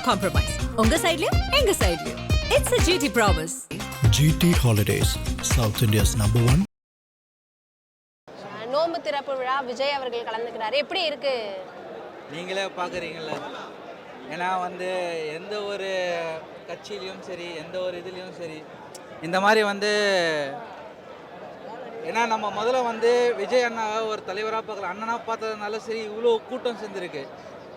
compromise. உங்க சைடுலயும் எங்க சைடுலயும். It's a GT promise. GT Holidays, South India's #1. நோம்பு திறப்பு விழா விஜய் அவர்கள் கலந்துக்கிறாரு. எப்படி இருக்கு? நீங்களே பார்க்குறீங்கள, ஏன்னா வந்து எந்த ஒரு கட்சியிலையும் சரி, எந்த ஒரு இதுலேயும் சரி, இந்த மாதிரி வந்து ஏன்னா நம்ம முதல்ல வந்து விஜய் அண்ணாவை ஒரு தலைவராக பார்க்கலாம், அண்ணனாக பார்த்ததுனால சரி இவ்வளோ கூட்டம் சேர்ந்துருக்கு.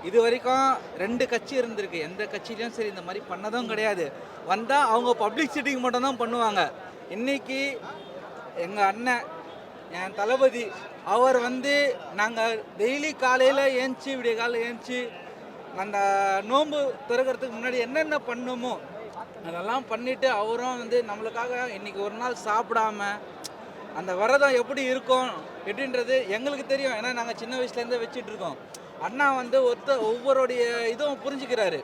இது வரைக்கும் 2 கட்சி இருந்திருக்கு, எந்த கட்சியிலையும் சரி இந்த மாதிரி பண்ணதும் கிடையாது. வந்தால் அவங்க பப்ளிக் சிட்டிங் மட்டும்தான் பண்ணுவாங்க. இன்றைக்கி எங்கள் அண்ணன், என் தளபதி, அவர் வந்து நாங்கள் டெய்லி காலையில் ஏஞ்சி விடிய காலையில் ஏஞ்சி அந்த நோன்பு திறக்கிறதுக்கு முன்னாடி என்னென்ன பண்ணணுமோ அதெல்லாம் பண்ணிவிட்டு அவரும் வந்து நம்மளுக்காக இன்றைக்கி ஒரு நாள் சாப்பிடாம அந்த விரதம் எப்படி இருக்கும் எப்படின்றது எங்களுக்கு தெரியும். ஏன்னா நாங்கள் சின்ன வயசுலேருந்தே வச்சிட்ருக்கோம். அண்ணா வந்து ஒவ்வொருடைய இதுவும் புரிஞ்சுக்கிறாரு.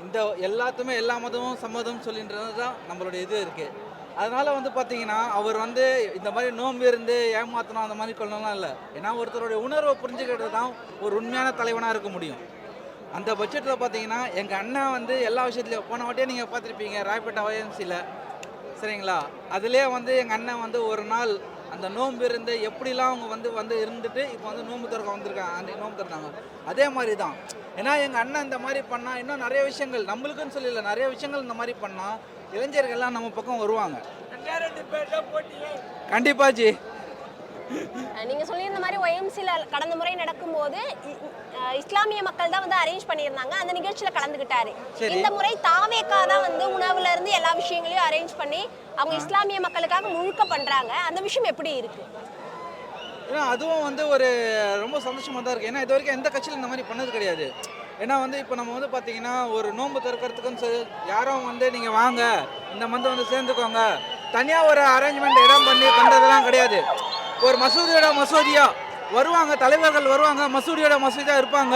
இந்த எல்லாத்துமே எல்லா மதமும் சம்மதம் சொல்லின்றது தான் நம்மளுடைய இது இருக்குது. அதனால் வந்து பார்த்திங்கன்னா அவர் வந்து இந்த மாதிரி நோம்பு இருந்து ஏமாற்றணும் அந்த மாதிரி கொள்ளலாம் இல்லை. ஏன்னா ஒருத்தருடைய உணர்வை புரிஞ்சுக்கிறது தான் ஒரு உண்மையான தலைவனாக இருக்க முடியும். அந்த பட்ஜெட்டில் பார்த்தீங்கன்னா எங்கள் அண்ணன் வந்து எல்லா விஷயத்துலையும் போன வாட்டியே நீங்கள் பார்த்துருப்பீங்க ராயப்பேட்டை OMCயில், சரிங்களா? அதுலேயே வந்து எங்கள் அண்ணன் வந்து ஒரு நாள் அந்த நோம்பு இருந்து எப்படிலாம் அவங்க வந்து இருந்துட்டு இப்போ வந்து நோம்பு திறக்க வந்திருக்காங்க, அந்த நோம்பு திறந்தாங்க. அதே மாதிரி தான். ஏன்னா எங்கள் அண்ணன் இந்த மாதிரி பண்ணால் இன்னும் நிறைய விஷயங்கள் நம்மளுக்குன்னு சொல்லல, நிறைய விஷயங்கள் இந்த மாதிரி பண்ணால் இளைஞர்கள்லாம் நம்ம பக்கம் வருவாங்க. கண்டிப்பா ஜி. நீங்க சொல்லியிருந்த மாதிரி OMCல கடந்த முறை நடக்கும்போது இஸ்லாமிய மக்கள் தான் வந்து அரேஞ்ச் பண்ணியிருந்தாங்க, அந்த நிகழ்ச்சியில கலந்துக்கிட்டாரு. இந்த முறை தாவேகா தான் வந்து உணவுல இருந்து எல்லா விஷயங்களையும் அரேஞ்ச் பண்ணி அவங்க இஸ்லாமிய மக்களுக்காக முழுக்க பண்றாங்க. அந்த விஷயம் எப்படி இருக்கு? ஏன்னா அதுவும் வந்து ஒரு ரொம்ப சந்தோஷமாக தான் இருக்குது. ஏன்னா இது வரைக்கும் எந்த கட்சியில் இந்த மாதிரி பண்ணது கிடையாது. ஏன்னா வந்து இப்போ நம்ம வந்து பார்த்தீங்கன்னா ஒரு நோன்பு திறக்கிறதுக்குன்னு சொல்லி யாரும் வந்து நீங்கள் வாங்க இந்த மந்த் வந்து சேர்ந்துக்கோங்க, தனியாக ஒரு அரேஞ்ச்மெண்ட் இடம் பண்ணி பண்ணுறதெல்லாம் கிடையாது. ஒரு மசூதியோட மசூதியாக வருவாங்க, தலைவர்கள் வருவாங்க, மசூதியோட மசூதியாக இருப்பாங்க.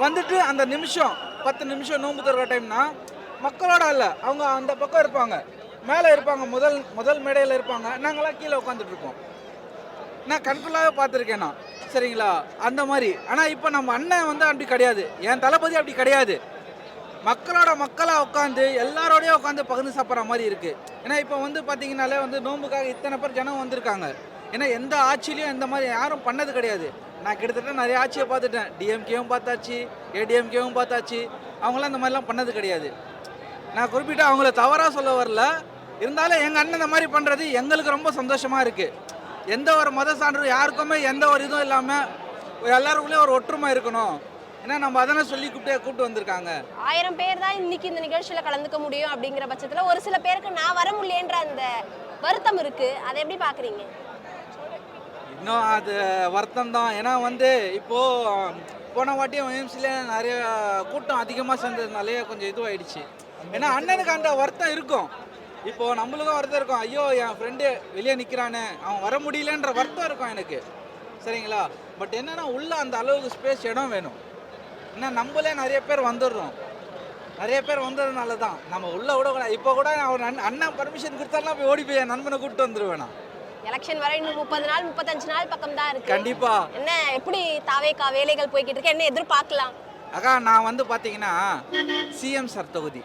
வந்துட்டு அந்த நிமிஷம் 10 நிமிஷம் நோன்பு திறக்கிற டைம்னா மக்களோட இல்லை, அவங்க அந்த பக்கம் இருப்பாங்க, மேலே இருப்பாங்க, முதல் மேடையில் இருப்பாங்க, நாங்களாம் கீழே உட்காந்துட்ருப்போம். நான் கண்குள்ளாவே பார்த்துருக்கேன் நான், சரிங்களா? அந்த மாதிரி. ஆனால் இப்போ நம்ம அண்ணன் வந்து அப்படி கிடையாது, என் தளபதி அப்படி கிடையாது. மக்களோட மக்களாக உட்காந்து எல்லாரோடையும் உட்காந்து பகிர்ந்து சாப்பிட்ற மாதிரி இருக்குது. ஏன்னா இப்போ வந்து பார்த்தீங்கன்னாலே வந்து நோம்புக்காக இத்தனை பேர் ஜனம் வந்திருக்காங்க. ஏன்னா எந்த ஆட்சியிலையும் இந்த மாதிரி யாரும் பண்ணது கிடையாது. நான் கிட்டத்தட்ட நிறைய ஆட்சியை பார்த்துட்டேன், டிஎம்கேவும் பார்த்தாச்சு, ஏடிஎம்கேவும் பார்த்தாச்சு, அவங்களாம் இந்த மாதிரிலாம் பண்ணது கிடையாது. நான் குறிப்பிட்டு அவங்கள தவறாக சொல்ல வரல, இருந்தாலும் எங்கள் அண்ணன் இந்த மாதிரி பண்ணுறது எங்களுக்கு ரொம்ப சந்தோஷமாக இருக்குது. எந்த ஒரு மத சான்று யாருக்குமே எந்த ஒரு இதுவும் இல்லாமல் எல்லாருக்குள்ளேயும் ஒரு ஒற்றுமை இருக்கணும். ஏன்னா நம்ம அதனை சொல்லி கூப்பிட்டு வந்திருக்காங்க. 1000 பேர் தான் இன்னைக்கு இந்த நிகழ்ச்சியில் கலந்துக்க முடியும் அப்படிங்கிற பட்சத்தில் ஒரு சில பேருக்கு நான் வர முடியலன்ற அந்த வருத்தம் இருக்குது. அதை எப்படி பார்க்குறீங்க? இன்னும் அது வருத்தம் தான். ஏன்னா வந்து இப்போது போன வாட்டியும் OMCல நிறைய கூட்டம் அதிகமாக சேர்ந்ததுனாலே கொஞ்சம் இதுவாகிடுச்சு. ஏன்னா அண்ணனுக்கு அந்த வருத்தம் இருக்கும், இப்போது நம்மளுக்கும் வருத்தம் இருக்கும். ஐயோ என் ஃப்ரெண்டு வெளியே நிற்கிறானே, அவன் வர முடியலன்ற வருத்தம் இருக்கும் எனக்கு, சரிங்களா? பட் என்னென்னா உள்ள அந்த அளவுக்கு ஸ்பேஸ் இடம் வேணும். ஏன்னா நம்மளே நிறைய பேர் வந்துடுறோம், நிறைய பேர் வந்ததுனால தான் நம்ம உள்ளே விடக்கூடாது. இப்போ கூட நான் அண்ணன் பர்மிஷன் கொடுத்தாலும் போய் ஓடி போய் என் நண்பனை கூப்பிட்டு வந்துடுவேன். நான் எலெக்ஷன் வரை இன்னும் 30 நாள் 35 நாள் பக்கம் தான் இருக்கு. கண்டிப்பா. என்ன எப்படி தாவேகா வேலைகள் போய்கிட்டு இருக்கு, என்ன எதிர்பார்க்கலாம்? அக்கா நான் வந்து பார்த்தீங்கன்னா சிஎம் சார் தொகுதி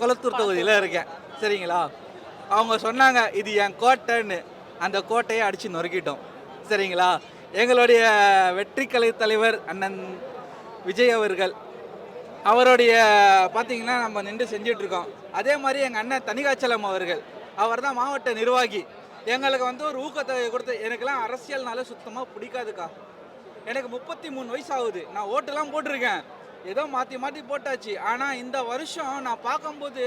கொளத்தூர் தொகுதியில் இருக்கேன், சரிங்களா? அவங்க சொன்னாங்க இது என் கோட்டைன்னு, அந்த கோட்டையை அடித்து நொறுக்கிட்டோம், சரிங்களா? எங்களுடைய வெற்றி கலை தலைவர் அண்ணன் விஜய் அவர்கள், அவருடைய பார்த்தீங்கன்னா நம்ம நின்று செஞ்சிட்ருக்கோம். அதே மாதிரி எங்கள் அண்ணன் தனிகாச்சலம் அவர்கள், அவர் தான் மாவட்ட நிர்வாகி, எங்களுக்கு வந்து ஒரு ஊக்கத்தை கொடுத்து. எனக்கெல்லாம் அரசியல்னால சுத்தமாக பிடிக்காதுக்கா. எனக்கு 33 வயசு ஆகுது, நான் ஓட்டெல்லாம் போட்டிருக்கேன், ஏதோ மாற்றி போட்டாச்சு. ஆனால் இந்த வருஷம் நான் பார்க்கும்போது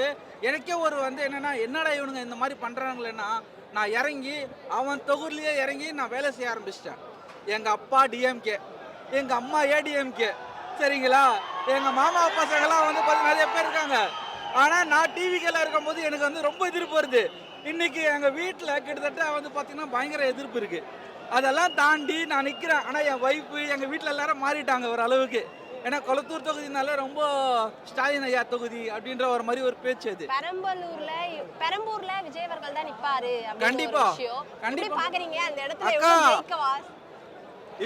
எனக்கே ஒரு வந்து என்னடா இவனுங்க இந்த மாதிரி பண்ணுறாங்களேன்னா, நான் இறங்கி அவன் தொகுதியிலே இறங்கி நான் வேலை செய்ய ஆரம்பிச்சிட்டேன். எங்கள் அப்பா டிஎம்கே, எங்கள் அம்மா ஏடிஎம்கே, சரிங்களா? எங்கள் மாமா பசங்கள்லாம் வந்து பார்த்து நிறைய பேர் இருக்காங்க. ஆனால் நான் டிவிக்கெல்லாம் இருக்கும்போது எனக்கு வந்து ரொம்ப எதிர்ப்பு வருது. இன்றைக்கி எங்கள் வீட்டில் கிட்டத்தட்ட வந்து பார்த்திங்கன்னா பயங்கர எதிர்ப்பு இருக்குது. அதெல்லாம் தாண்டி நான் நிற்கிறேன். ஆனால் என் ஒய்ஃபு எங்கள் வீட்டில் எல்லாரும் மாறிட்டாங்க ஒரு அளவுக்கு. ஏன்னா கொளத்தூர் தொகுதினால ரொம்ப ஸ்டாலின் ஐயா தொகுதி அப்படின்ற ஒரு மாதிரி ஒரு பேச்சு. அது பெரம்பூர்ல விஜய் அவர்கள் தான் நிப்பாரு. கண்டிப்பா கண்டிப்பா பாக்குறீங்க அந்த இடத்துல எவ்வளவு ஜெயிக்கவா?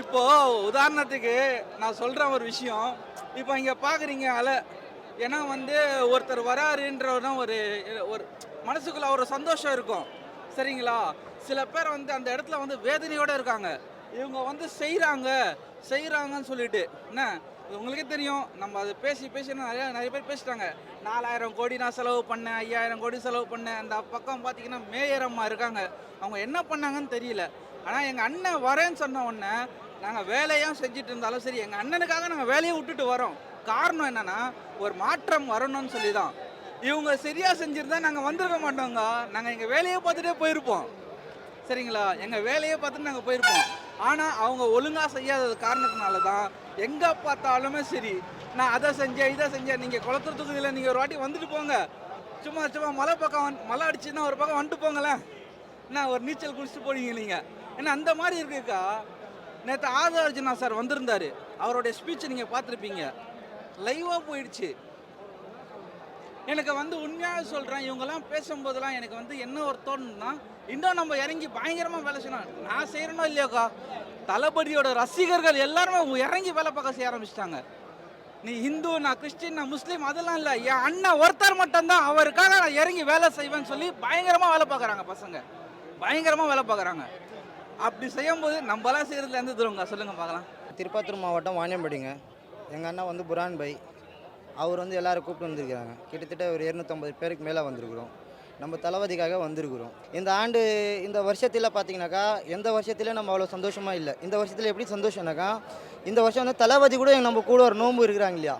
இப்போ உதாரணத்துக்கு நான் சொல்றேன் ஒரு விஷயம். இப்போ இங்க பாக்குறீங்க ஏன்னா வந்து ஒருத்தர் வராருன்றதுனா ஒரு ஒரு மனசுக்குள்ள ஒரு சந்தோஷம் இருக்கும். சரிங்களா? சில பேர் வந்து அந்த இடத்துல வந்து வேதனையோட இருக்காங்க. இவங்க வந்து செய்கிறாங்கன்னு சொல்லிட்டு என்ன உங்களுக்கே தெரியும். நம்ம அதை பேசி நிறைய பேர் பேசிட்டாங்க. 4000 கோடி நான் செலவு பண்ணேன், 5000 கோடி செலவு பண்ணேன். அந்த பக்கம் பார்த்தீங்கன்னா மேயர் அம்மா இருக்காங்க. அவங்க என்ன பண்ணாங்கன்னு தெரியல. ஆனால் எங்கள் அண்ணன் வரேன்னு சொன்ன உடனே நாங்கள் வேலையும் செஞ்சுட்டு இருந்தாலும் சரி, எங்கள் அண்ணனுக்காக நாங்கள் வேலையை விட்டுட்டு வரோம். காரணம் என்னன்னா ஒரு மாற்றம் வரணும்னு சொல்லி தான். இவங்க சரியாக செஞ்சுருந்தா நாங்கள் வந்திருக்க மாட்டோங்க. நாங்கள் எங்கள் வேலையை பார்த்துட்டே போயிருப்போம். சரிங்களா? எங்கள் வேலையை பார்த்துட்டு நாங்கள் போயிருப்போம். ஆனால் அவங்க ஒழுங்காக செய்யாதது காரணத்தினால தான் எங்கே பார்த்தாலுமே சரி, நான் அதை செஞ்சேன் இதை செஞ்சேன். நீங்கள் குளத்தூர் தொகுதியில் நீங்கள் ஒரு வாட்டி வந்துட்டு போங்க. சும்மா மலை பக்கம் மலை அடிச்சுன்னா ஒரு பக்கம் வந்துட்டு போங்களேன். என்ன ஒரு நீச்சல் குளிச்சுட்டு போனீங்க நீங்கள். ஏன்னா அந்த மாதிரி இருக்குக்கா. நேற்று ஆதவ அர்ஜுனா சார் வந்திருந்தார். அவருடைய ஸ்பீச்சை நீங்கள் பார்த்துருப்பீங்க. லைவாக போயிடுச்சு. எனக்கு வந்து உண்மையாக சொல்கிறேன், இவங்கெல்லாம் பேசும்போதெல்லாம் எனக்கு வந்து என்ன ஒரு தோணுன்னா, இன்னும் நம்ம இறங்கி பயங்கரமாக வேலை செய்யணும். நான் செய்கிறனோ இல்லையோக்கா, தளபதியோட ரசிகர்கள் எல்லாருமே இறங்கி வேலை பார்க்க செய்ய ஆரம்பிச்சிட்டாங்க. நீ ஹிந்து, நான் கிறிஸ்டின், நான் முஸ்லீம் அதெல்லாம் இல்லை. என் அண்ணன் ஒருத்தர் மட்டும்தான் அவருக்காக நான் இறங்கி வேலை செய்வேன்னு சொல்லி பயங்கரமாக வேலை பார்க்குறாங்க பசங்க. பயங்கரமாக வேலை பார்க்குறாங்க. அப்படி செய்யும்போது நம்மளாம் செய்கிறதுல எந்த தூரங்க சொல்லுங்கள் பார்க்கலாம். திருப்பத்தூர் மாவட்டம் வாணியம்பாடிங்க. எங்கள் அண்ணா வந்து புரான் பை. அவர் வந்து எல்லோரும் கூப்பிட்டு வந்திருக்கிறாங்க. கிட்டத்தட்ட ஒரு 250 பேருக்கு மேலே வந்திருக்கிறோம். நம்ம தளபதிக்காக வந்திருக்கிறோம். இந்த ஆண்டு இந்த வருஷத்தில் பார்த்தீங்கன்னாக்கா எந்த வருஷத்துலேயும் நம்ம அவ்வளோ சந்தோஷமாக இல்லை. இந்த வருஷத்தில் எப்படி சந்தோஷம்னாக்கா, இந்த வருஷம் வந்து தளபதி கூட நம்ம கூட ஒரு நோன்பு இருக்கிறாங்க இல்லையா,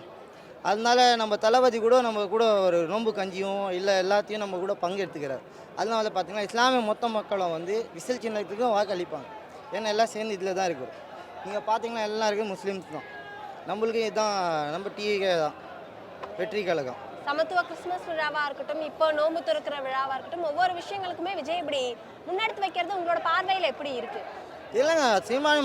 அதனால நம்ம தளபதி கூட நம்ம கூட ஒரு நோன்பு கஞ்சியும் இல்லை எல்லாத்தையும் நம்ம கூட பங்கெடுத்துக்கிறார். அதனால பார்த்தீங்கன்னா இஸ்லாமிய மொத்த மக்களும் வந்து விசில் சின்னத்துக்கும் வாக்களிப்பாங்க. ஏன்னா எல்லாம் சேர்ந்து இதில் தான் இருக்கிறோம். நீங்கள் பார்த்தீங்கன்னா எல்லாம் இருக்குது முஸ்லீம்ஸ் தான். நம்மளுக்கு இதுதான் நம்ம டிவிகே தான் வெற்றி கழகம். சமத்துவ கிறிஸ்துமஸ் விழாவா இருக்கட்டும், இப்போ நோன்பு திறக்கிற விழாவா இருக்கட்டும், ஒவ்வொரு விஷயங்களுக்குமே விஜய் இப்படி முன்னெடுத்து வைக்கிறது உங்களோட பார்வையில் எப்படி இருக்கு? இல்லைங்க, சீமானி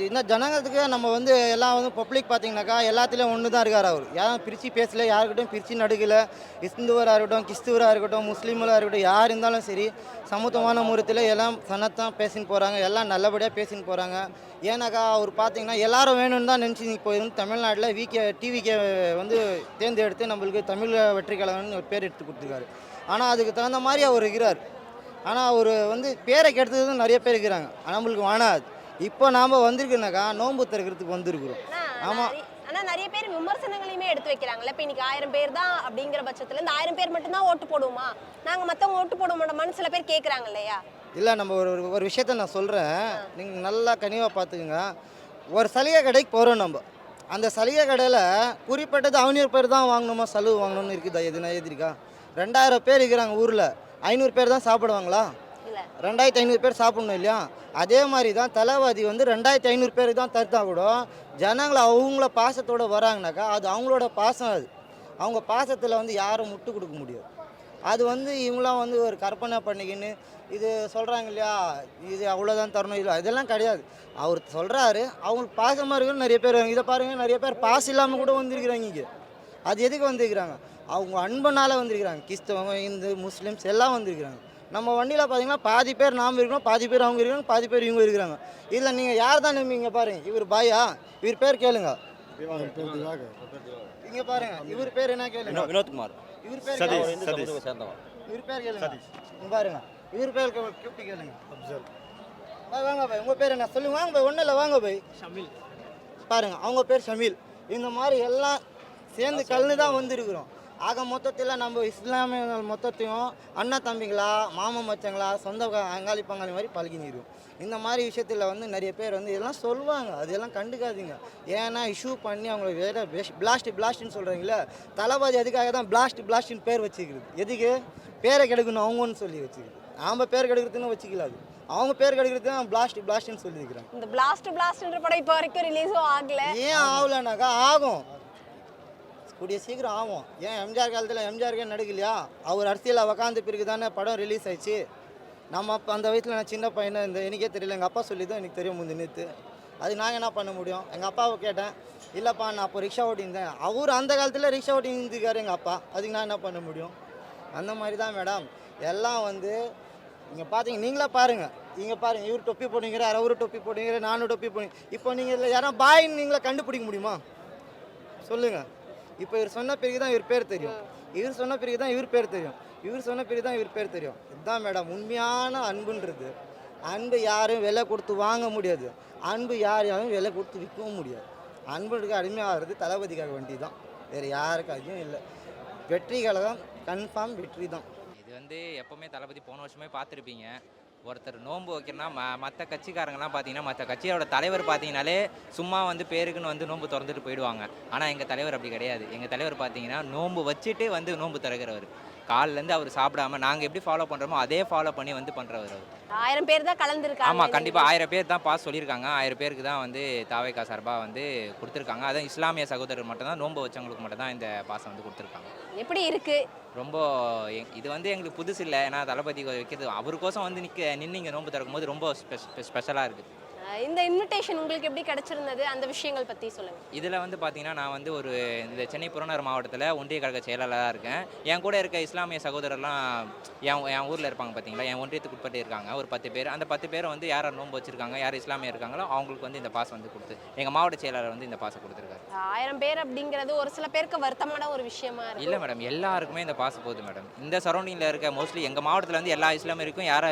இந்த ஜனங்களுக்கு நம்ம வந்து எல்லாம் வந்து பப்ளிக் பார்த்தீங்கன்னாக்கா எல்லாத்துலேயும் ஒன்று தான் இருக்கார். அவர் யாரும் பிரித்து பேசல, யாருக்கிட்டும் பிரித்து நடுக்கல. இந்துவராக இருக்கட்டும், கிறிஸ்துவராக இருக்கட்டும், முஸ்லீம்களாக இருக்கட்டும், யார் இருந்தாலும் சரி சமத்துவமான முறையில் எல்லாம் சனத்தான் பேசின்னு போகிறாங்க. எல்லாம் நல்லபடியாக பேசின்னு போகிறாங்க. ஏன்னாக்கா அவர் பார்த்தீங்கன்னா எல்லாரும் வேணும்னு தான் நினச்சி இப்போ வந்து தமிழ்நாட்டில் டிவிகே வந்து தேர்ந்தெடுத்து நம்மளுக்கு தமிழ் வெற்றி கழகம்னு ஒரு பேர் எடுத்து கொடுத்துருக்காரு. ஆனால் அதுக்கு தகுந்த மாதிரி அவர் இருக்கிறார். ஆனால் அவர் வந்து பேரை கெடுத்தது நிறைய பேர் இருக்கிறாங்க. நம்மளுக்கு வேணாது. இப்போ நாம் வந்திருக்குனாக்கா நோன்பு திறக்கிறதுக்கு வந்திருக்கிறோம். ஆமாம். ஆனால் நிறைய பேர் விமர்சனங்களையுமே எடுத்து வைக்கிறாங்கல்ல. இப்போ இன்னைக்கு 1000 பேர் தான் அப்படிங்கிற பட்சத்தில் இந்த 1000 பேர் மட்டும்தான் ஓட்டு போடுவோமா, நாங்கள் மற்றவங்க ஓட்டு போட மாட்டோமான்னு சில பேர் கேட்குறாங்க இல்லையா? இல்லை, நம்ம ஒரு விஷயத்த நான் சொல்கிறேன், நீங்கள் நல்லா கனிவாக பார்த்துக்குங்க. ஒரு சலுகை கடைக்கு போகிறோம். நம்ம அந்த சலுகை கடையில் குறிப்பிட்டது 500 பேர் தான் வாங்கணுமா செலவு வாங்கணும்னு இருக்குதா? எதுனா எதிரிக்கா? 2000 பேர் இருக்கிறாங்க ஊரில், 500 பேர் தான் சாப்பிடுவாங்களா? 2500 பேர் சாப்பிடணும் இல்லையா? அதே மாதிரி தான் தளபதி வந்து 2500 பேர் தான் தருத்தா கூட ஜனங்களை அவங்கள பாசத்தோடு வராங்கனாக்கா அது அவங்களோட பாசம். அது அவங்க பாசத்தில் வந்து யாரும் முட்டு கொடுக்க முடியாது. அது வந்து இவங்களாம் வந்து ஒரு கற்பனை பண்ணிக்கின்னு இது சொல்கிறாங்க இல்லையா, இது அவ்வளோதான் தரணும் இல்லை, இதெல்லாம் கிடையாது. அவர் சொல்கிறாரு, அவங்களுக்கு பாசமாக இருக்குன்னு நிறைய பேர். இதை பாருங்கள், நிறைய பேர் பாசம் இல்லாமல் கூட வந்திருக்கிறாங்க இங்கே. அது எதுக்கு வந்திருக்கிறாங்க? அவங்க அன்பனால் வந்திருக்கிறாங்க. கிறிஸ்தவங்க, இந்து, முஸ்லீம்ஸ் எல்லாம் வந்திருக்கிறாங்க. நம்ம வண்டியில் பார்த்தீங்கன்னா பாதி பேர் நாம் இருக்கணும், பாதி பேர் அவங்க இருக்காங்க, பாதி பேர் இவங்க இருக்கிறாங்க. இதில் நீங்கள் யார் தான் நம்பிங்க பாருங்கள். இவர் பாயா? இவர் பேர் கேளுங்க. இங்கே பாருங்க, இவர் பேர் என்ன கேளுங்க? வினோத்குமார். இவர் பேர் இவர் பேர் கேளுங்க. பாருங்க, இவர் பேர் கூப்பிட்டு கேளுங்க. வாங்க பாய், உங்கள் பேர் என்ன சொல்லுங்க. வாங்க பாய், ஒன்றும் இல்லை, வாங்க பாய். ஷமீல். பாருங்க, அவங்க பேர் ஷமீல். இந்த மாதிரி எல்லாம் சேர்ந்து கலந்து தான் வந்துருக்குறோம். ஆக மொத்தத்தில் நம்ம இஸ்லாமிய மொத்தத்தையும் அண்ணா தம்பிங்களா, மாமா மச்சங்களா, சொந்த அங்காளி பங்காளி மாதிரி பழகினிருக்கும். இந்த மாதிரி விஷயத்தில் வந்து நிறைய பேர் வந்து இதெல்லாம் சொல்லுவாங்க. அதெல்லாம் கண்டுக்காதீங்க. ஏன்னா இஷ்யூ பண்ணி அவங்களை வேற பிளாஸ்ட்னு சொல்கிறீங்களே, தளபதி அதுக்காக தான் பிளாஸ்ட்னு பேர் வச்சுக்கிறது. எதுக்கு? பேரை கெடுக்கணும் அவங்கன்னு சொல்லி வச்சுக்கிறது. நாம் பேர் கெடுக்கிறதுன்னு வச்சுக்கலாது, அவங்க பேர் கெடுக்கிறது தான் பிளாஸ்ட்னு சொல்லியிருக்கிறாங்க. இந்த பிளாஸ்ட்ன்ற படம் இப்போ வரைக்கும் ரிலீஸும் ஆகல. ஏன் ஆகலைனாக்கா ஆகும், கூடிய சீக்கிரம் ஆகும். ஏன் எம்ஜிஆர் காலத்தில் எம்ஜிஆருக்கே நடுக்கலையா? அவர் அரசியலில் உக்காந்து பிறகு தானே படம் ரிலீஸ் ஆயிடுச்சு. நம்ம அப்போ அந்த வயசில் நான் சின்ன பையனை எனக்கே தெரியல, எங்கள் அப்பா சொல்லி தான் எனக்கு தெரியும் முந்தி நேற்று. அது நாங்கள் என்ன பண்ண முடியும்? எங்கள் அப்பாவை கேட்டேன், இல்லைப்பா நான் அப்போ ரிக்ஷா ஓட்டியிருந்தேன். அவர் அந்த காலத்தில் ரிக்ஷா ஓட்டியிருந்துருக்காரு எங்கள் அப்பா, அதுக்கு நான் என்ன பண்ண முடியும்? அந்த மாதிரி தான் மேடம் எல்லாம் வந்து இங்கே பார்த்தீங்க. நீங்களே பாருங்கள், இங்கே பாருங்கள், இவர் தொப்பி போடுங்கிறார், அவரு தொப்பி போடுங்கிறார், நானும் தொப்பி போடுங்க. இப்போ நீங்கள் இதில் யாரும் பாயின்னு நீங்களே கண்டுபிடிக்க முடியுமா? சொல்லுங்கள். இப்போ இவர் சொன்ன பிறகு தான் இவர் பேர் தெரியும், இவர் சொன்ன பிறகு தான் இவர் பேர் தெரியும், இவர் சொன்ன பிறகு தான் இவர் பேர் தெரியும். இதுதான் மேடம் உண்மையான அன்புன்றது. அன்பு யாரும் விலை கொடுத்து வாங்க முடியாது, அன்பு யாரையும் விலை கொடுத்து விற்கவும் முடியாது. அன்புக்கு அடிமையாகிறது தளபதிக்காக வேண்டி தான், வேறு யாருக்காகவும் இல்லை. வெற்றி கழகம் கன்ஃபார்ம் வெற்றி தான். இது வந்து எப்போவுமே தளபதி போன வருஷமே பார்த்துருப்பீங்க. ஒருத்தர் நோன்பு வைக்கிறனா மற்ற கட்சிக்காரங்கலாம் பார்த்தீங்கன்னா, மற்ற கட்சியோட தலைவர் பார்த்தீங்கனாலே சும்மா வந்து பேருக்குன்னு வந்து நோன்பு திறந்துட்டு போயிடுவாங்க. ஆனால் எங்கள் தலைவர் அப்படி கிடையாது. எங்கள் தலைவர் பார்த்தீங்கன்னா நோன்பு வச்சுட்டு வந்து நோன்பு திறக்கிறவர். காலிலேருந்து அவர் சாப்பிடாம நாங்கள் எப்படி ஃபாலோ பண்ணுறோமோ அதே ஃபாலோ பண்ணி வந்து பண்ணுறவர் அவர். 1000 பேர் தான் கலந்துருக்காங்க. ஆமாம், கண்டிப்பாக 1000 பேர் தான் பாஸ் சொல்லியிருக்காங்க. 1000 பேருக்கு தான் வந்து தாவேகா சார்பாக வந்து கொடுத்துருக்காங்க. அதான் இஸ்லாமிய சகோதரர் மட்டும்தான், நோன்பு வச்சவங்களுக்கு மட்டும் தான் இந்த பாஸை வந்து கொடுத்துருக்காங்க. எப்படி இருக்கு? ரொம்ப இது வந்து எங்களுக்கு புதுசு இல்லை. ஏன்னா தளபதி வைக்கிறது அவருக்கோசம் வந்து நின்று இங்கே நோன்பு திறக்கும் போது ரொம்ப ஸ்பெஷலாக இருக்குது. இந்த இன்விடேஷன் உங்களுக்கு எப்படி கிடைச்சிருந்தது, அந்த விஷயங்கள் பற்றி சொல்லுங்கள். இதில் வந்து பார்த்தீங்கன்னா, நான் வந்து ஒரு இந்த சென்னை புறநகர் மாவட்டத்தில் ஒன்றிய கழக செயலாளராக இருக்கேன். என் கூட இருக்க இஸ்லாமிய சகோதரர்லாம் என் ஊரில் இருப்பாங்க பார்த்தீங்களா, என் ஒன்றியத்துக்கு உட்பட்டு இருக்காங்க ஒரு 10 பேர். அந்த 10 பேரை வந்து யார் நோன்பு வச்சுருக்காங்க, யார் இஸ்லாமிய இருக்காங்களோ அவங்களுக்கு வந்து இந்த பாஸ் வந்து கொடுத்து எங்கள் மாவட்ட செயலாளர் வந்து இந்த பாஸை கொடுத்துருக்காரு. 1000 பேர் அப்படிங்கிறது ஒரு சில பேருக்கு வருத்தமான ஒரு விஷயமா இருக்கு. இல்லை மேடம், எல்லாருக்குமே இந்த பாஸ் போகுது மேடம். இந்த சரௌண்டிங்கில் இருக்க மோஸ்ட்லி எங்கள் மாவட்டத்தில் வந்து எல்லா இஸ்லாமியருக்கும் யார்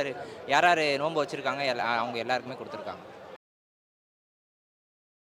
யார் நோன்பு வச்சுருக்காங்க அவங்க எல்லாருக்குமே கொடுத்துருக்காங்க.